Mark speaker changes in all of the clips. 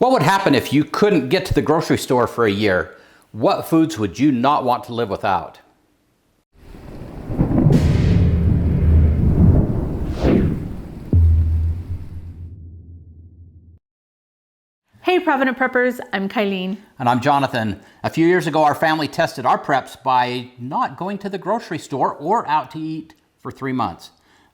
Speaker 1: What would happen if you couldn't get to the grocery store for a year? What foods would you not want to live without?
Speaker 2: Hey Provident Preppers, I'm Kylene.
Speaker 1: And I'm Jonathan. A few years ago, our family tested our preps by not going to the grocery store or out to eat for 3 months.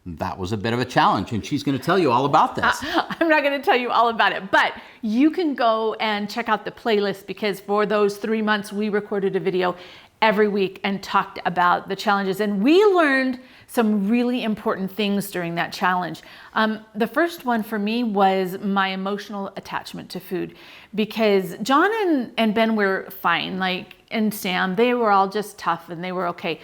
Speaker 1: That was a bit of a challenge, and she's going to tell you all about this.
Speaker 2: I'm not going to tell you all about it, but you can go and check out the playlist because for those 3 months, we recorded a video every week and talked about the challenges. And we learned some really important things during that challenge. The first one for me was my emotional attachment to food, because John and Ben were fine, and Sam, they were all just tough and they were okay.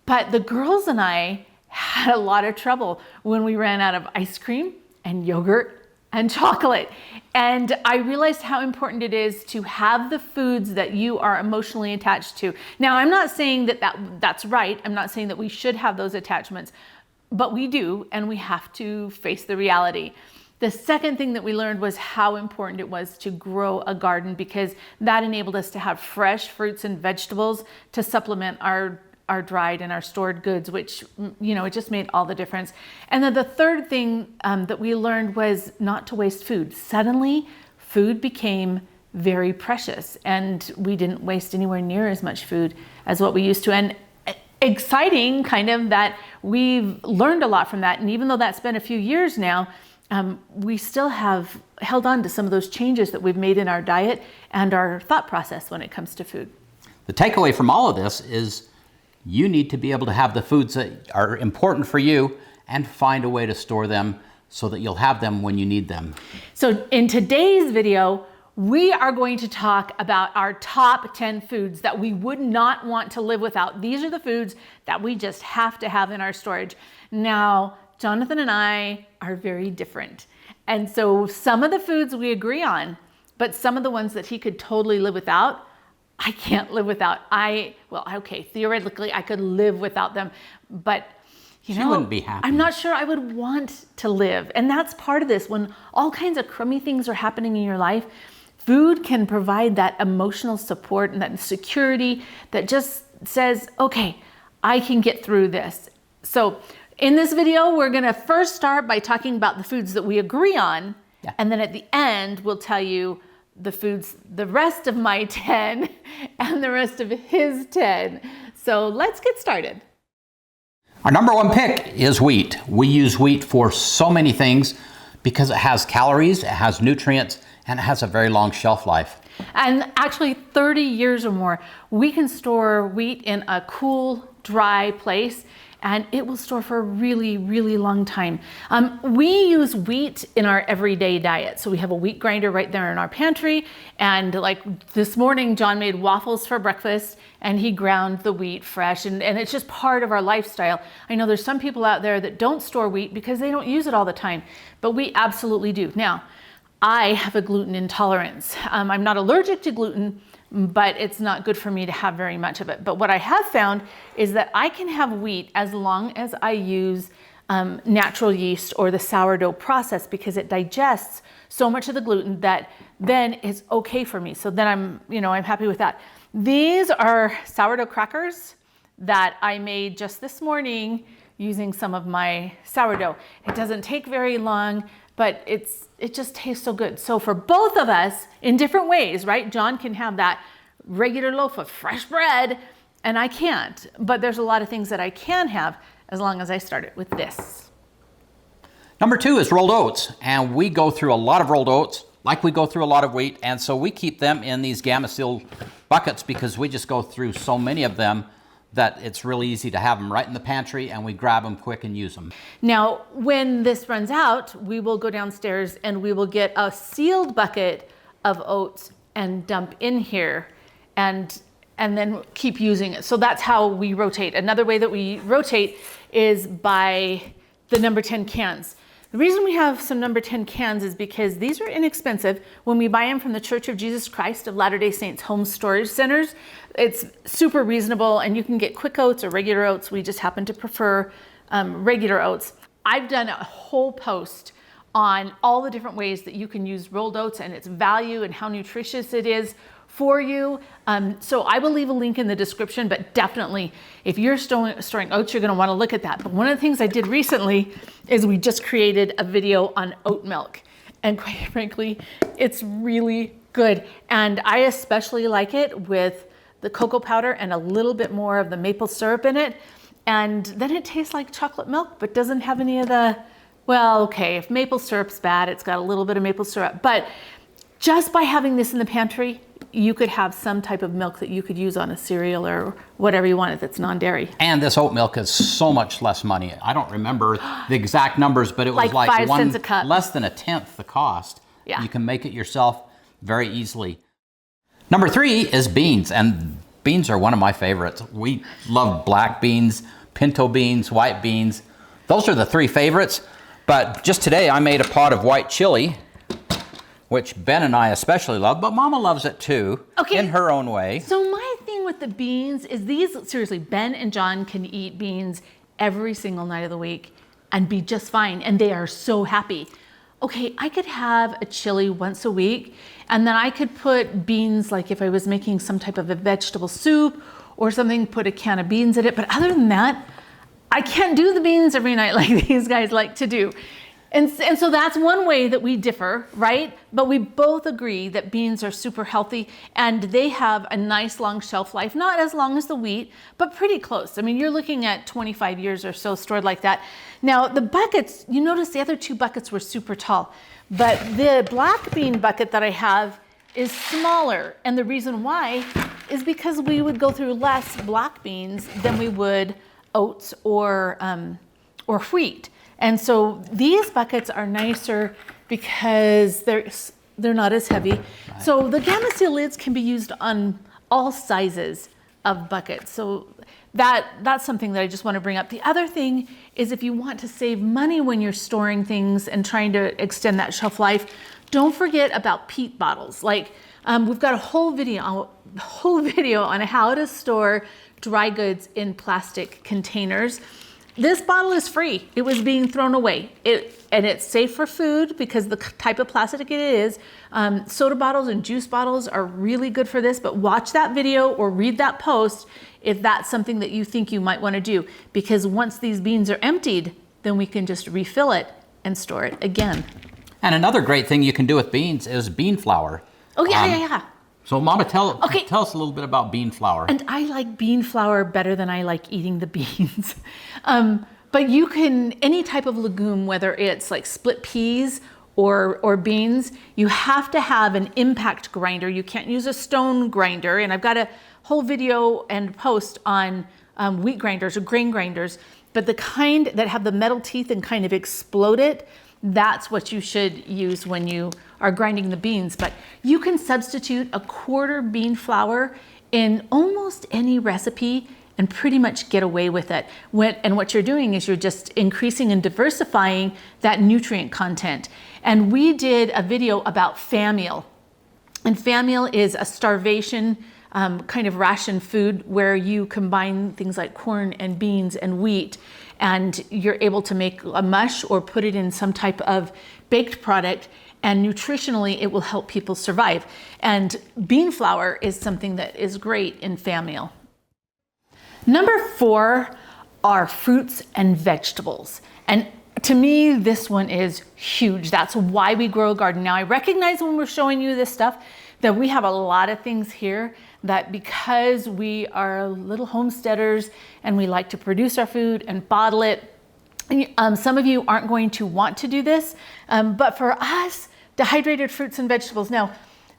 Speaker 2: But the girls and I had a lot of trouble when we ran out of ice cream and yogurt and chocolate. And I realized how important it is to have the foods that you are emotionally attached to. Now, I'm not saying that's right. I'm not saying that we should have those attachments, but we do, and we have to face the reality. The second thing that we learned was how important it was to grow a garden, because that enabled us to have fresh fruits and vegetables to supplement our dried and our stored goods, which, it just made all the difference. And then the third thing that we learned was not to waste food. Suddenly, food became very precious, and we didn't waste anywhere near as much food as what we used to. And exciting, kind of, that we've learned a lot from that. And even though that's been a few years now, we still have held on to some of those changes that we've made in our diet and our thought process when it comes to food.
Speaker 1: The takeaway from all of this is you need to be able to have the foods that are important for you and find a way to store them so that you'll have them when you need them.
Speaker 2: So in today's video, we are going to talk about our top 10 foods that we would not want to live without. These are the foods that we just have to have in our storage. Now, Jonathan and I are very different. And so some of the foods we agree on, but some of the ones that he could totally live without, I can't live without. Theoretically I could live without them, but
Speaker 1: she wouldn't be happy.
Speaker 2: I'm not sure I would want to live. And that's part of this. When all kinds of crummy things are happening in your life, food can provide that emotional support and that security that just says, okay, I can get through this. So in this video, we're gonna first start by talking about the foods that we agree on. Yeah. And then at the end, we'll tell you the foods, the rest of my 10 and the rest of his 10. So let's get started.
Speaker 1: Our number one pick is wheat. We use wheat for so many things because it has calories, it has nutrients, and it has a very long shelf life.
Speaker 2: And actually 30 years or more. We can store wheat in a cool, dry place, and it will store for a really, really long time. We use wheat in our everyday diet. So we have a wheat grinder right there in our pantry. And like this morning, John made waffles for breakfast and he ground the wheat fresh. And it's just part of our lifestyle. I know there's some people out there that don't store wheat because they don't use it all the time, but we absolutely do. Now, I have a gluten intolerance. I'm not allergic to gluten, but it's not good for me to have very much of it. But what I have found is that I can have wheat as long as I use natural yeast or the sourdough process, because it digests so much of the gluten that then it's okay for me. So then I'm happy with that. These are sourdough crackers that I made just this morning using some of my sourdough. It doesn't take very long, but it just tastes so good. So for both of us, in different ways, right? John can have that regular loaf of fresh bread, and I can't. But there's a lot of things that I can have as long as I start it with this.
Speaker 1: Number 2 is rolled oats, and we go through a lot of rolled oats, like we go through a lot of wheat, and so we keep them in these Gamma Seal buckets because we just go through so many of them that it's really easy to have them right in the pantry, and we grab them quick and use them.
Speaker 2: Now, when this runs out, we will go downstairs and we will get a sealed bucket of oats and dump in here and then keep using it. So that's how we rotate. Another way that we rotate is by the number 10 cans. The reason we have some number 10 cans is because these are inexpensive. When we buy them from the Church of Jesus Christ of Latter-day Saints home storage centers, it's super reasonable, and you can get quick oats or regular oats. We just happen to prefer regular oats. I've done a whole post on all the different ways that you can use rolled oats and its value and how nutritious it is for you. So I will leave a link in the description, but definitely if you're storing oats, you're gonna wanna look at that. But one of the things I did recently is we just created a video on oat milk. And quite frankly, it's really good. And I especially like it with the cocoa powder and a little bit more of the maple syrup in it. And then it tastes like chocolate milk, but doesn't have any of the, well, okay, if maple syrup's bad, it's got a little bit of maple syrup. But just by having this in the pantry, you could have some type of milk that you could use on a cereal or whatever you want that's non-dairy.
Speaker 1: And this oat milk is so much less money. I don't remember the exact numbers, but it was like
Speaker 2: 5 cents a cup.
Speaker 1: Less than a tenth the cost.
Speaker 2: Yeah.
Speaker 1: You can make it yourself very easily. Number 3 is beans, and beans are one of my favorites. We love black beans, pinto beans, white beans. Those are the 3 favorites. But just today I made a pot of white chili, which Ben and I especially love, but Mama loves it too, in her own way.
Speaker 2: So my thing with the beans is seriously, Ben and John can eat beans every single night of the week and be just fine, and they are so happy. Okay, I could have a chili once a week, and then I could put beans, like if I was making some type of a vegetable soup or something, put a can of beans in it. But other than that, I can't do the beans every night like these guys like to do. And so that's one way that we differ, right? But we both agree that beans are super healthy and they have a nice long shelf life, not as long as the wheat, but pretty close. I mean, you're looking at 25 years or so stored like that. Now the buckets, you notice the other 2 buckets were super tall, but the black bean bucket that I have is smaller. And the reason why is because we would go through less black beans than we would oats or wheat. And so these buckets are nicer because they're not as heavy. Right. So the Gamma Seal lids can be used on all sizes of buckets. So that's something that I just want to bring up. The other thing is if you want to save money when you're storing things and trying to extend that shelf life, don't forget about peat bottles. Like we've got a whole video on how to store dry goods in plastic containers. This bottle is free. It was being thrown away. And it's safe for food because the type of plastic it is. Soda bottles and juice bottles are really good for this, but watch that video or read that post if that's something that you think you might want to do. Because once these beans are emptied, then we can just refill it and store it again.
Speaker 1: And another great thing you can do with beans is bean flour.
Speaker 2: Oh, yeah.
Speaker 1: So Mama, tell us a little bit about bean flour.
Speaker 2: And I like bean flour better than I like eating the beans. But you can, any type of legume, whether it's like split peas or beans, you have to have an impact grinder. You can't use a stone grinder. And I've got a whole video and post on wheat grinders or grain grinders, but the kind that have the metal teeth and kind of explode it, that's what you should use when you are grinding the beans. But you can substitute a quarter bean flour in almost any recipe and pretty much get away with it. And what you're doing is you're just increasing and diversifying that nutrient content. And we did a video about fammeal. And fammeal is a starvation kind of ration food where you combine things like corn and beans and wheat, and you're able to make a mush or put it in some type of baked product, and nutritionally it will help people survive. And bean flour is something that is great in fammeal. Number 4 are fruits and vegetables. And to me, this one is huge. That's why we grow a garden. Now, I recognize when we're showing you this stuff that we have a lot of things here that because we are little homesteaders and we like to produce our food and bottle it, some of you aren't going to want to do this, but for us, dehydrated fruits and vegetables. Now,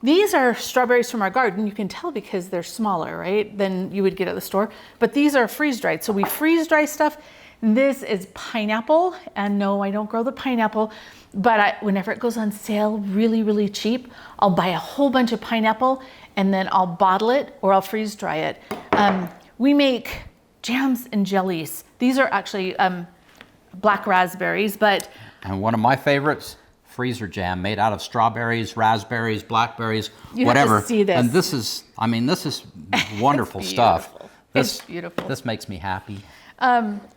Speaker 2: these are strawberries from our garden. You can tell because they're smaller, right, than you would get at the store, but these are freeze-dried. So we freeze-dry stuff. This is pineapple, and no, I don't grow the pineapple, but whenever it goes on sale really, really cheap, I'll buy a whole bunch of pineapple and then I'll bottle it or I'll freeze dry it. We make jams and jellies. These are actually black raspberries, but...
Speaker 1: And one of my favorites, freezer jam made out of strawberries, raspberries, blackberries, whatever.
Speaker 2: Have to see this.
Speaker 1: And this is, I mean, this is wonderful stuff.
Speaker 2: It's beautiful.
Speaker 1: This makes me happy.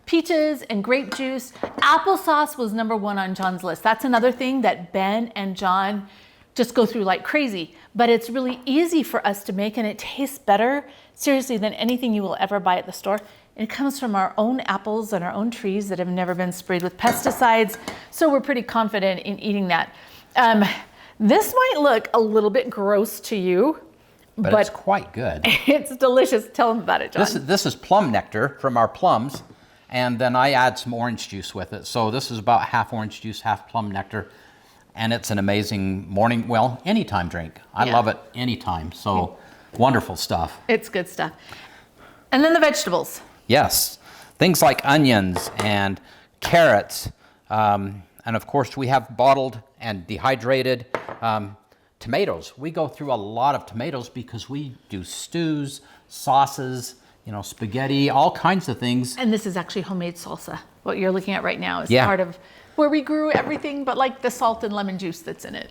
Speaker 2: Peaches and grape juice. Applesauce was #1 on John's list. That's another thing that Ben and John just go through like crazy, but it's really easy for us to make, and it tastes better, seriously, than anything you will ever buy at the store. It comes from our own apples and our own trees that have never been sprayed with pesticides, so we're pretty confident in eating that. This might look a little bit gross to you,
Speaker 1: but it's quite good.
Speaker 2: It's delicious. Tell them about it, John.
Speaker 1: This is plum nectar from our plums, and then I add some orange juice with it. So this is about half orange juice, half plum nectar, and it's an amazing morning, well, anytime drink. I love it anytime. So wonderful stuff.
Speaker 2: It's good stuff. And then the vegetables.
Speaker 1: Yes, things like onions and carrots, and of course we have bottled and dehydrated tomatoes. We go through a lot of tomatoes because we do stews, sauces, spaghetti, all kinds of things.
Speaker 2: And this is actually homemade salsa. What you're looking at right now is part of where we grew everything, but like the salt and lemon juice that's in it.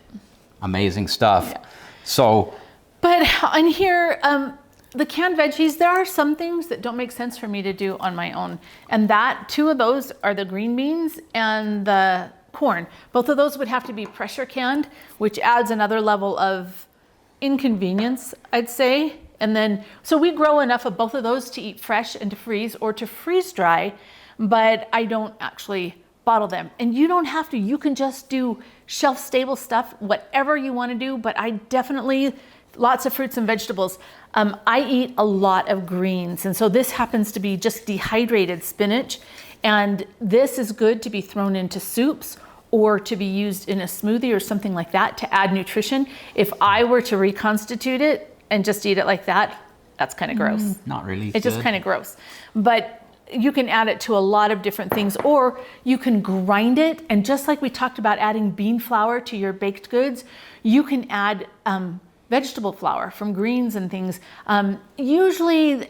Speaker 1: Amazing stuff.
Speaker 2: Yeah.
Speaker 1: So,
Speaker 2: but on here, the canned veggies, there are some things that don't make sense for me to do on my own. And two of those are the green beans and the corn. Both of those would have to be pressure canned, which adds another level of inconvenience, I'd say. And then, so we grow enough of both of those to eat fresh and to freeze, or to freeze dry, but I don't actually bottle them. And you don't have to, you can just do shelf stable stuff, whatever you want to do, but I definitely, lots of fruits and vegetables. I eat a lot of greens, and so this happens to be just dehydrated spinach, and this is good to be thrown into soups or to be used in a smoothie or something like that to add nutrition. If I were to reconstitute it and just eat it like that, that's kind of gross.
Speaker 1: Not really.
Speaker 2: It's just kind of gross. But you can add it to a lot of different things, or you can grind it, and just like we talked about adding bean flour to your baked goods, you can add vegetable flour from greens and things. Usually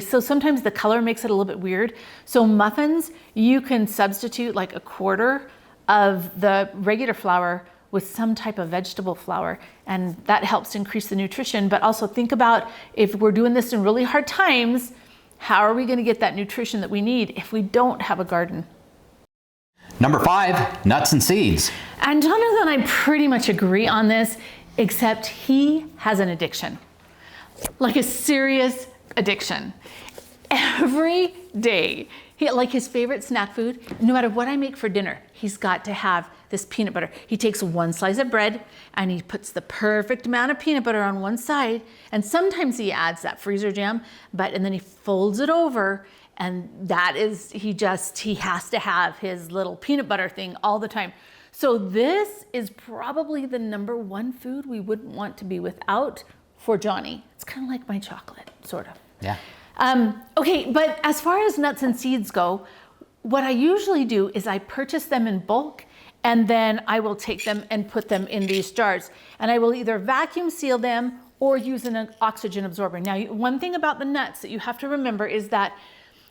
Speaker 2: so sometimes the color makes it a little bit weird. So muffins, you can substitute like a quarter of the regular flour with some type of vegetable flour, and that helps increase the nutrition. But also think about, if we're doing this in really hard times, how are we going to get that nutrition that we need if we don't have a garden?
Speaker 1: Number 5, nuts and seeds.
Speaker 2: And Jonathan and I pretty much agree on this, except he has an addiction, like a serious addiction. Every day, like his favorite snack food, no matter what I make for dinner, he's got to have this peanut butter. He takes one slice of bread and he puts the perfect amount of peanut butter on one side, and sometimes he adds that freezer jam, and then he folds it over, and that is, he has to have his little peanut butter thing all the time. So this is probably the #1 food we wouldn't want to be without for Johnny. It's kind of like my chocolate, sort of.
Speaker 1: Yeah.
Speaker 2: Okay, but as far as nuts and seeds go, what I usually do is I purchase them in bulk, and then I will take them and put them in these jars. And I will either vacuum seal them or use an oxygen absorber. Now, one thing about the nuts that you have to remember is that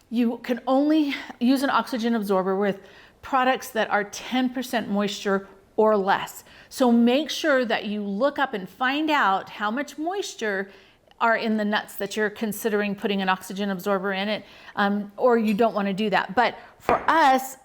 Speaker 2: you can only use an oxygen absorber with products that are 10% moisture or less. So make sure that you look up and find out how much moisture are in the nuts that you're considering putting an oxygen absorber in it, or you don't want to do that. But for us,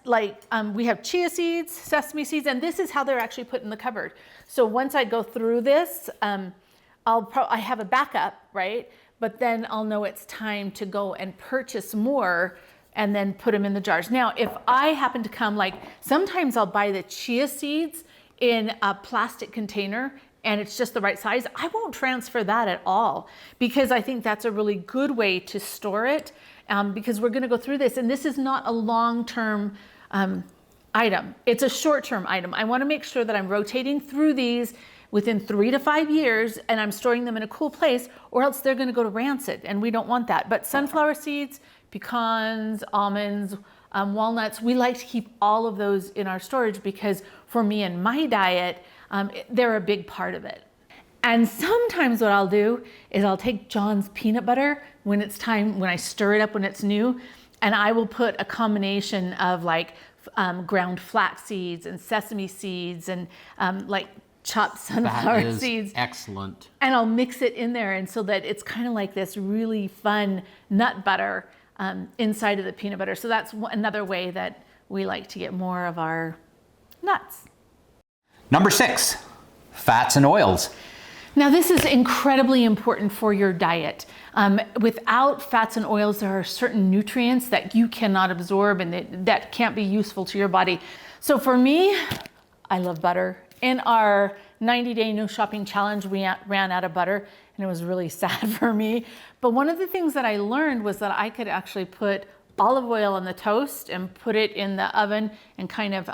Speaker 2: we have chia seeds, sesame seeds, and this is how they're actually put in the cupboard. So once I go through this, I have a backup, right? But then I'll know it's time to go and purchase more and then put them in the jars. Now, if I happen to come, sometimes I'll buy the chia seeds in a plastic container and it's just the right size, I won't transfer that at all, because I think that's a really good way to store it, because we're gonna go through this, and this is not a long-term item. It's a short-term item. I wanna make sure that I'm rotating through these within 3 to 5 years, and I'm storing them in a cool place, or else they're gonna go to rancid, and we don't want that. But sunflower seeds, pecans, almonds, walnuts, we like to keep all of those in our storage, because for me and my diet, they're a big part of it. And sometimes what I'll do is I'll take John's peanut butter when it's time, when I stir it up when it's new, and I will put a combination of ground flax seeds and sesame seeds and chopped sunflower seeds.
Speaker 1: Excellent.
Speaker 2: And I'll mix it in there, and so that it's kind of like this really fun nut butter inside of the peanut butter. So that's another way that we like to get more of our nuts.
Speaker 1: Number 6, fats and oils.
Speaker 2: Now this is incredibly important for your diet. Without fats and oils, there are certain nutrients that you cannot absorb and that can't be useful to your body. So for me, I love butter. In our 90-day no shopping challenge, we ran out of butter and it was really sad for me. But one of the things that I learned was that I could actually put olive oil on the toast and put it in the oven and kind of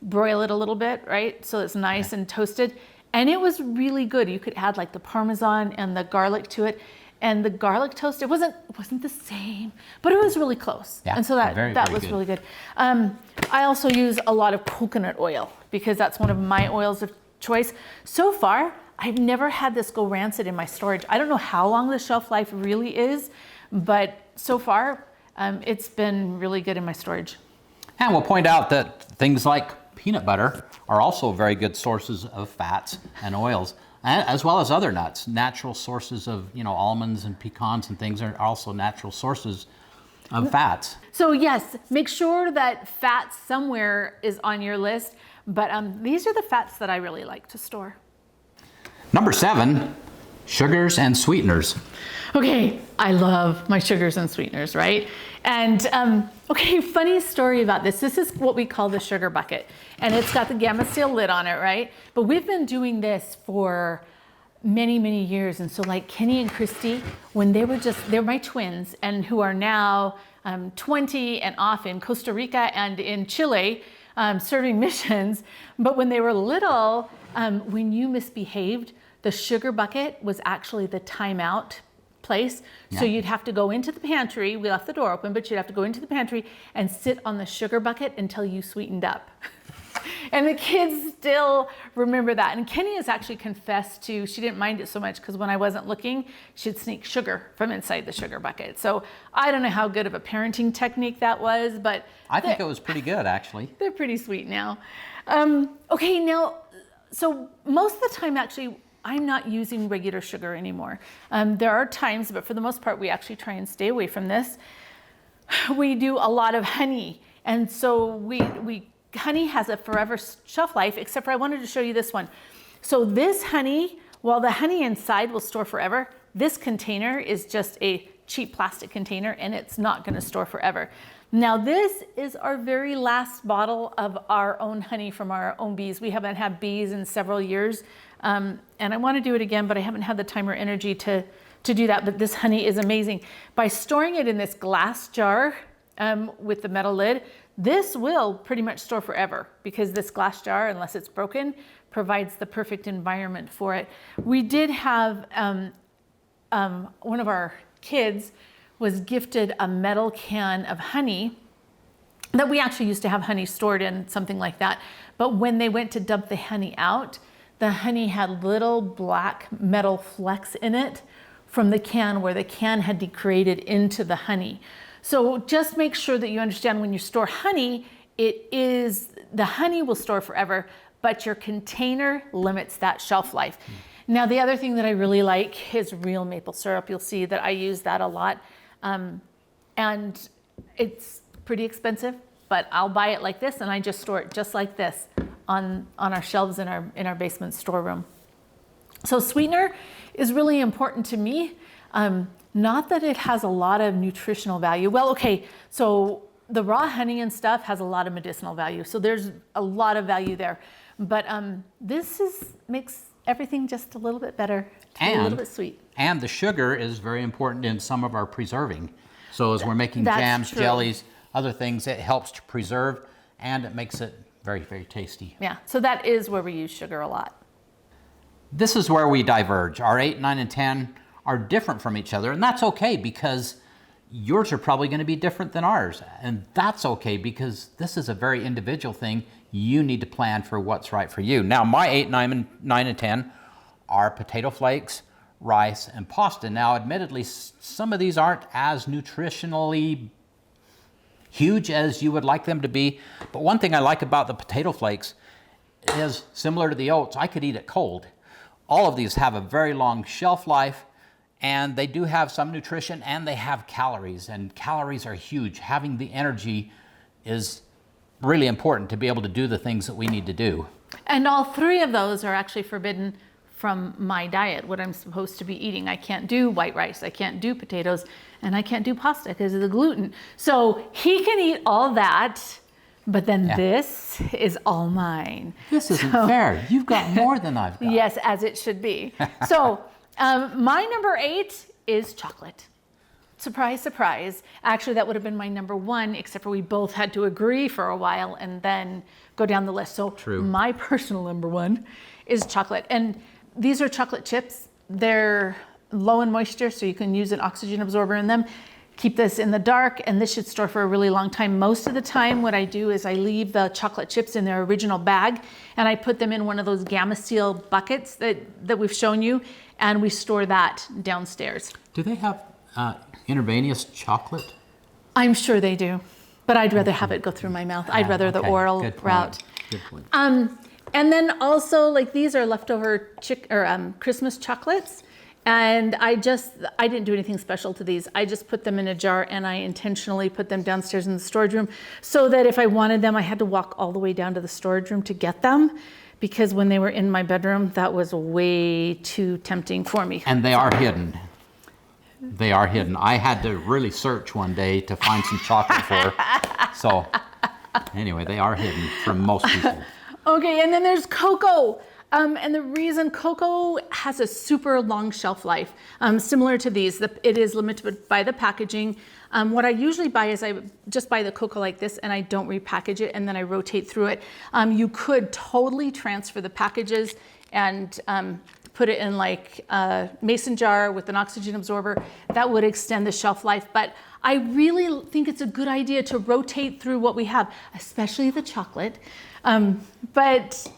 Speaker 2: broil it a little bit, right? So it's nice and toasted. And it was really good. You could add like the Parmesan and the garlic to it. And the garlic toast, it wasn't the same, but it was really close. Yeah, and so that was really good. I also use a lot of coconut oil because that's one of my oils of choice. So far, I've never had this go rancid in my storage. I don't know how long the shelf life really is, but so far, it's been really good in my storage.
Speaker 1: And we'll point out that things like peanut butter are also very good sources of fats and oils, as well as other nuts. Natural sources of, almonds and pecans and things are also natural sources of fats.
Speaker 2: So yes, make sure that fat somewhere is on your list, but these are the fats that I really like to store.
Speaker 1: Number 7, sugars and sweeteners.
Speaker 2: Okay, I love my sugars and sweeteners, right? And okay, funny story about this. This is what we call the sugar bucket, and it's got the Gamma Seal lid on it, right? But we've been doing this for many, many years. And so like Kenny and Christy, when they're my twins and who are now 20 and off in Costa Rica and in Chile, serving missions. But when they were little, when you misbehaved, the sugar bucket was actually the timeout place. Yeah. So you'd have to go into the pantry. We left the door open, but you'd have to go into the pantry and sit on the sugar bucket until you sweetened up. And the kids still remember that. And Kenny has actually confessed to, she didn't mind it so much because when I wasn't looking, she'd sneak sugar from inside the sugar bucket. So I don't know how good of a parenting technique that was, but
Speaker 1: I think it was pretty good, actually.
Speaker 2: They're pretty sweet now. Okay, now, so most of the time, actually, I'm not using regular sugar anymore. There are times, but for the most part, we actually try and stay away from this. We do a lot of honey. And so honey has a forever shelf life, except for I wanted to show you this one. So this honey, while the honey inside will store forever, this container is just a cheap plastic container and it's not gonna store forever. Now this is our very last bottle of our own honey from our own bees. We haven't had bees in several years. And I wanna do it again, but I haven't had the time or energy to do that. But this honey is amazing. By storing it in this glass jar with the metal lid, this will pretty much store forever because this glass jar, unless it's broken, provides the perfect environment for it. We did have, one of our kids was gifted a metal can of honey that we actually used to have honey stored in, something like that. But when they went to dump the honey out, the honey had little black metal flecks in it from the can where the can had degraded into the honey. So just make sure that you understand when you store honey, the honey will store forever, but your container limits that shelf life. Now, the other thing that I really like is real maple syrup. You'll see that I use that a lot. And it's pretty expensive, but I'll buy it like this and I just store it just like this on our shelves in our basement storeroom. So sweetener is really important to me. Not that it has a lot of nutritional value. Well, okay, so the raw honey and stuff has a lot of medicinal value. So there's a lot of value there. But this makes everything just a little bit better, a little bit sweet. And
Speaker 1: the sugar is very important in some of our preserving. So as we're making jams, jellies, other things, it helps to preserve and it makes it very, very tasty.
Speaker 2: Yeah, so that is where we use sugar a lot.
Speaker 1: This is where we diverge. Our 8, 9, and 10 are different from each other, and that's okay because yours are probably going to be different than ours. And that's okay because this is a very individual thing. You need to plan for what's right for you. Now, my 8, 9, and 10 are potato flakes, rice, and pasta. Now, admittedly, some of these aren't as nutritionally huge as you would like them to be. But one thing I like about the potato flakes is similar to the oats, I could eat it cold. All of these have a very long shelf life and they do have some nutrition and they have calories, and calories are huge. Having the energy is really important to be able to do the things that we need to do.
Speaker 2: And all three of those are actually forbidden from my diet, what I'm supposed to be eating. I can't do white rice, I can't do potatoes, and I can't do pasta because of the gluten. So he can eat all that, but then this is all mine.
Speaker 1: This isn't fair. You've got more than I've got.
Speaker 2: Yes, as it should be. So my number 8 is chocolate. Surprise, surprise. Actually, that would have been my number 1, except for we both had to agree for a while and then go down the list. So my personal number 1 is chocolate. And these are chocolate chips. They're low in moisture, so you can use an oxygen absorber in them. Keep this in the dark, and this should store for a really long time. Most of the time, what I do is I leave the chocolate chips in their original bag, and I put them in one of those Gamma Seal buckets that we've shown you, and we store that downstairs.
Speaker 1: Do they have intravenous chocolate?
Speaker 2: I'm sure they do, but I'd rather have it go through my mouth. I'd rather the oral route.
Speaker 1: Good point.
Speaker 2: And then also, like, these are leftover Christmas chocolates. And I didn't do anything special to these. I just put them in a jar, and I intentionally put them downstairs in the storage room so that if I wanted them, I had to walk all the way down to the storage room to get them, because when they were in my bedroom, that was way too tempting for me.
Speaker 1: And they are hidden. They are hidden. I had to really search one day to find some chocolate for her. So anyway, they are hidden from most people.
Speaker 2: Okay, and then there's cocoa. And the reason cocoa has a super long shelf life, similar to these, it is limited by the packaging. What I usually buy is I just buy the cocoa like this, and I don't repackage it, and then I rotate through it. You could totally transfer the packages and put it in like a mason jar with an oxygen absorber. That would extend the shelf life, but I really think it's a good idea to rotate through what we have, especially the chocolate. But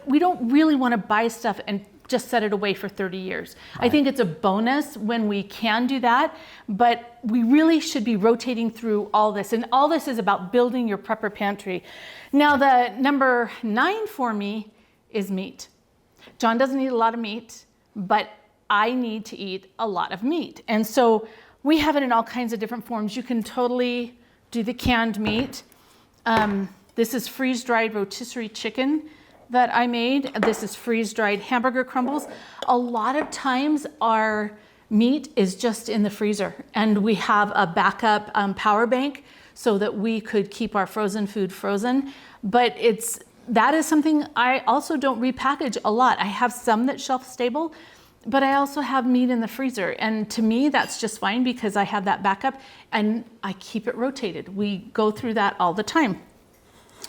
Speaker 2: we don't really want to buy stuff and just set it away for 30 years. Right. I think it's a bonus when we can do that, but we really should be rotating through all this. And all this is about building your prepper pantry. Now, the number 9 for me is meat. John doesn't eat a lot of meat, but I need to eat a lot of meat. And so we have it in all kinds of different forms. You can totally do the canned meat. This is freeze-dried rotisserie chicken that I made. This is freeze-dried hamburger crumbles. A lot of times our meat is just in the freezer, and we have a backup power bank so that we could keep our frozen food frozen. But that is something I also don't repackage a lot. I have some that's shelf stable, but I also have meat in the freezer. And to me, that's just fine because I have that backup and I keep it rotated. We go through that all the time.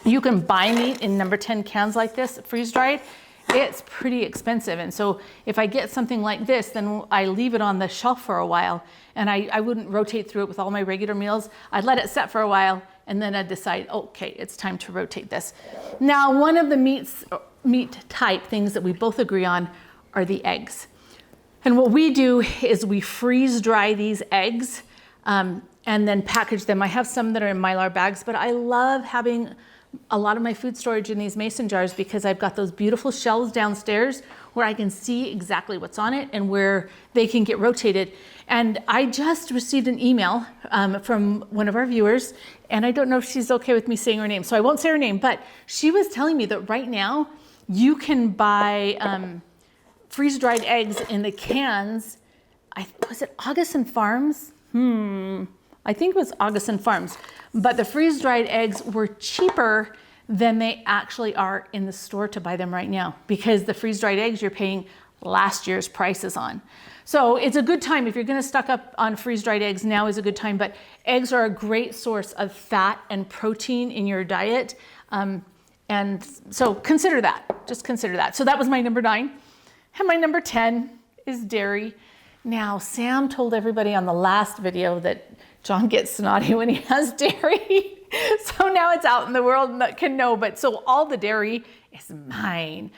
Speaker 2: You can buy meat in number 10 cans like this, freeze-dried. It's pretty expensive. And so if I get something like this, then I leave it on the shelf for a while, and I wouldn't rotate through it with all my regular meals. I'd let it set for a while, and then I'd decide, okay, it's time to rotate this. Now, one of the meat type things that we both agree on are the eggs. And what we do is we freeze dry these eggs and then package them. I have some that are in Mylar bags, but I love having a lot of my food storage in these mason jars because I've got those beautiful shelves downstairs where I can see exactly what's on it and where they can get rotated. And I just received an email from one of our viewers, and I don't know if she's okay with me saying her name, so I won't say her name, but she was telling me that right now you can buy freeze-dried eggs in the cans. Was it Augustin Farms? I think it was Augustin Farms. But the freeze-dried eggs were cheaper than they actually are in the store to buy them right now, because the freeze-dried eggs you're paying last year's prices on. So it's a good time. If you're going to stock up on freeze-dried eggs, now is a good time. But eggs are a great source of fat and protein in your diet. And so consider that. Just consider that. So that was my number 9. And my number 10 is dairy. Now, Sam told everybody on the last video that John gets snotty when he has dairy. So now it's out in the world that can know, but so all the dairy is mine.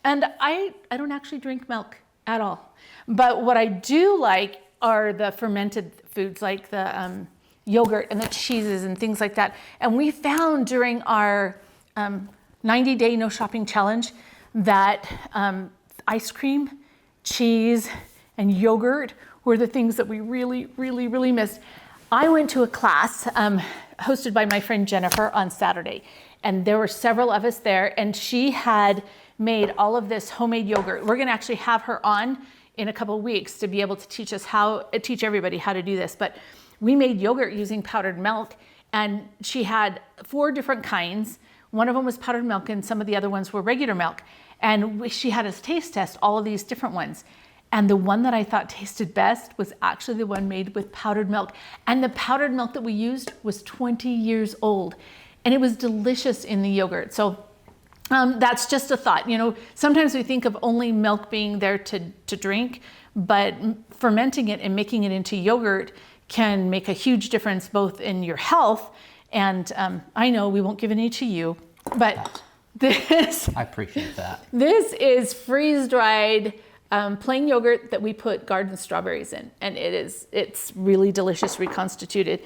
Speaker 2: And I don't actually drink milk at all. But what I do like are the fermented foods like the yogurt and the cheeses and things like that. And we found during our 90-day no shopping challenge that ice cream, cheese, and yogurt were the things that we really, really, really missed. I went to a class hosted by my friend Jennifer on Saturday, and there were several of us there, and she had made all of this homemade yogurt. We're gonna actually have her on in a couple of weeks to be able to teach everybody how to do this. But we made yogurt using powdered milk, and she had 4 different kinds. One of them was powdered milk, and some of the other ones were regular milk. And she had us taste test all of these different ones. And the one that I thought tasted best was actually the one made with powdered milk. And the powdered milk that we used was 20 years old. And it was delicious in the yogurt. So that's just a thought. You know, sometimes we think of only milk being there to drink, but fermenting it and making it into yogurt can make a huge difference both in your health. And I know we won't give any to you, but this...
Speaker 1: I appreciate that.
Speaker 2: This is freeze-dried plain yogurt that we put garden strawberries in, and it's really delicious, reconstituted.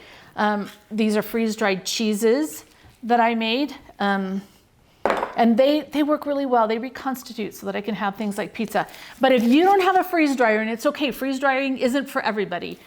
Speaker 2: These are freeze-dried cheeses that I made, and they work really well. They reconstitute so that I can have things like pizza. But if you don't have a freeze dryer, and it's okay, freeze drying isn't for everybody,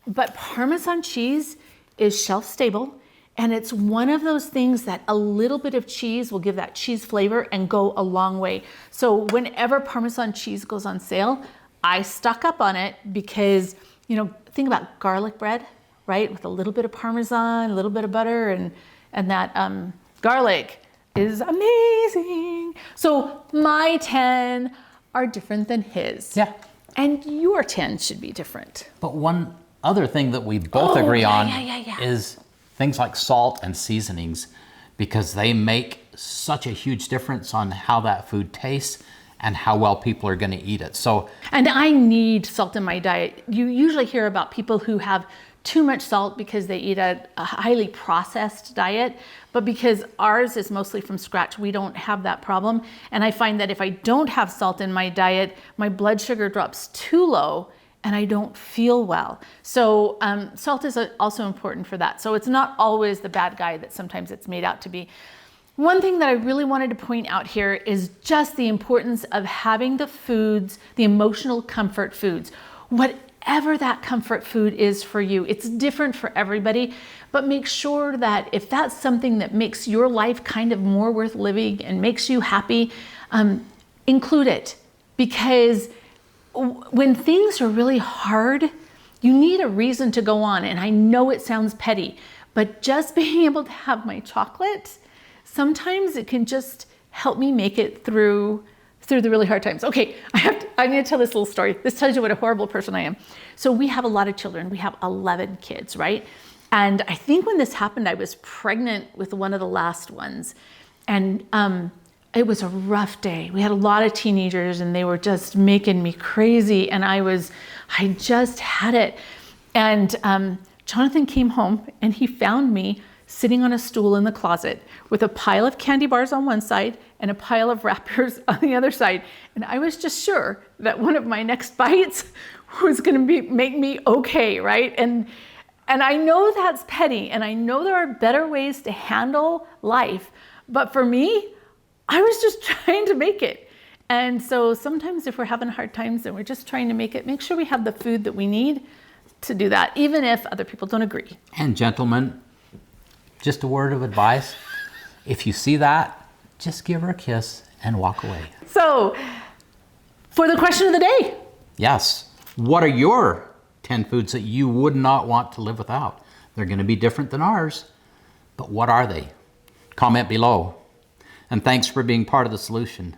Speaker 2: but Parmesan cheese is shelf stable. And it's one of those things that a little bit of cheese will give that cheese flavor and go a long way. So whenever Parmesan cheese goes on sale, I stock up on it because, you know, think about garlic bread, right? With a little bit of Parmesan, a little bit of butter, and that garlic is amazing. So my 10 are different than his.
Speaker 1: Yeah.
Speaker 2: And your 10 should be different.
Speaker 1: But one other thing that we both agree on
Speaker 2: yeah.
Speaker 1: is things like salt and seasonings, because they make such a huge difference on how that food tastes and how well people are going to eat it. So,
Speaker 2: and I need salt in my diet. You usually hear about people who have too much salt because they eat a highly processed diet, but because ours is mostly from scratch, we don't have that problem. And I find that if I don't have salt in my diet, my blood sugar drops too low and I don't feel well. So salt is also important for that. So it's not always the bad guy that sometimes it's made out to be. One thing that I really wanted to point out here is just the importance of having the foods, the emotional comfort foods. Whatever that comfort food is for you, it's different for everybody, but make sure that if that's something that makes your life kind of more worth living and makes you happy, include it. Because when things are really hard, you need a reason to go on. And I know it sounds petty, but just being able to have my chocolate, sometimes it can just help me make it through the really hard times. Okay, I'm gonna tell this little story. This tells you what a horrible person I am. So we have a lot of children. We have 11 kids, right? And I think when this happened, I was pregnant with one of the last ones. And it was a rough day. We had a lot of teenagers and they were just making me crazy. And I just had it. And Jonathan came home and he found me sitting on a stool in the closet with a pile of candy bars on one side and a pile of wrappers on the other side. And I was just sure that one of my next bites was gonna make me okay, right? And I know that's petty, and I know there are better ways to handle life, but for me, I was just trying to make it. And so sometimes if we're having hard times and we're just trying to make it, make sure we have the food that we need to do that, even if other people don't agree.
Speaker 1: And gentlemen, just a word of advice. If you see that, just give her a kiss and walk away.
Speaker 2: So, for the question of the day.
Speaker 1: Yes. What are your 10 foods that you would not want to live without? They're going to be different than ours, but what are they? Comment below. And thanks for being part of the solution.